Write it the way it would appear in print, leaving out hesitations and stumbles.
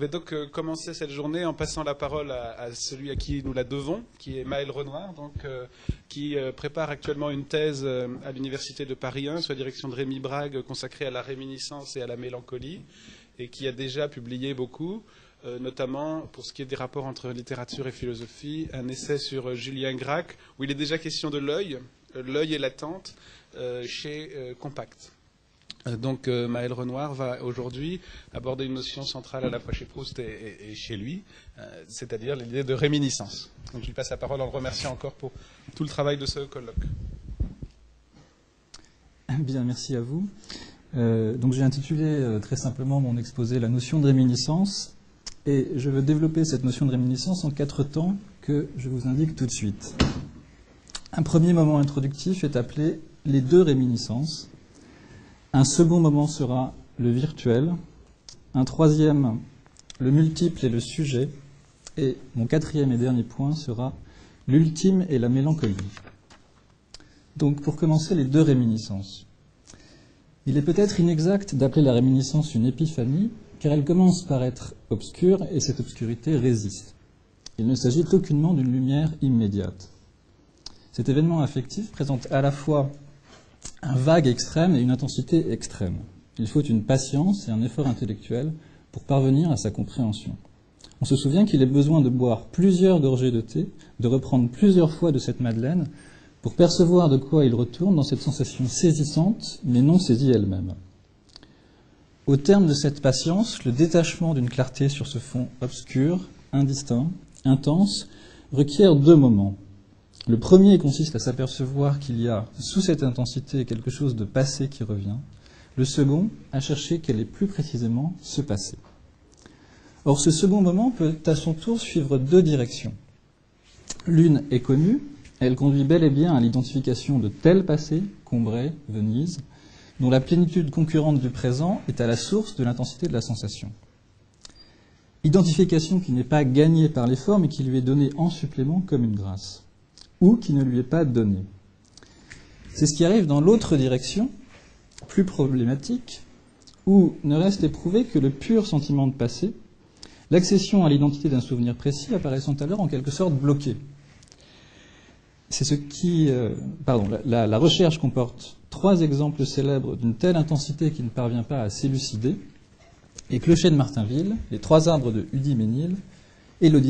Je vais donc commencer cette journée en passant la parole à celui à qui nous la devons, qui est Maël Renoir, qui prépare actuellement une thèse à l'Université de Paris 1 sous la direction de Rémi Brague consacrée à la réminiscence et à la mélancolie, et qui a déjà publié beaucoup, notamment pour ce qui est des rapports entre littérature et philosophie, un essai sur Julien Gracq, où il est déjà question de l'œil et l'attente, chez Compact. Donc Maël Renoir va aujourd'hui aborder une notion centrale à la fois chez Proust et chez lui, c'est-à-dire l'idée de réminiscence. Donc je lui passe la parole en le remerciant encore pour tout le travail de ce colloque. Bien, merci à vous. Donc j'ai intitulé très simplement mon exposé « La notion de réminiscence » et je veux développer cette notion de réminiscence en 4 temps que je vous indique tout de suite. Un premier moment introductif est appelé « les 2 réminiscences ». Un second moment sera le virtuel, un troisième, le multiple et le sujet, et mon 4e et dernier point sera l'ultime et la mélancolie. Donc pour commencer, les 2 réminiscences. Il est peut-être inexact d'appeler la réminiscence une épiphanie, car elle commence par être obscure et cette obscurité résiste. Il ne s'agit aucunement d'une lumière immédiate. Cet événement affectif présente à la fois un vague extrême et une intensité extrême. Il faut une patience et un effort intellectuel pour parvenir à sa compréhension. On se souvient qu'il est besoin de boire plusieurs gorgées de thé, de reprendre plusieurs fois de cette madeleine, pour percevoir de quoi il retourne dans cette sensation saisissante, mais non saisie elle-même. Au terme de cette patience, le détachement d'une clarté sur ce fond obscur, indistinct, intense, requiert 2 moments. Le premier consiste à s'apercevoir qu'il y a sous cette intensité quelque chose de passé qui revient. Le second, à chercher quel est plus précisément ce passé. Or, ce second moment peut à son tour suivre 2 directions. L'une est connue, elle conduit bel et bien à l'identification de tel passé, Combray, Venise, dont la plénitude concurrente du présent est à la source de l'intensité de la sensation. Identification qui n'est pas gagnée par l'effort, mais qui lui est donnée en supplément comme une grâce, ou qui ne lui est pas donnée. C'est ce qui arrive dans l'autre direction, plus problématique, où ne reste éprouvé que le pur sentiment de passé, l'accession à l'identité d'un souvenir précis apparaissant alors en quelque sorte bloqué. C'est ce qui... La recherche comporte 3 exemples célèbres d'une telle intensité qui ne parvient pas à s'élucider, et Clocher de Martinville, les 3 arbres de Hudi-Ménil et l'Odyssée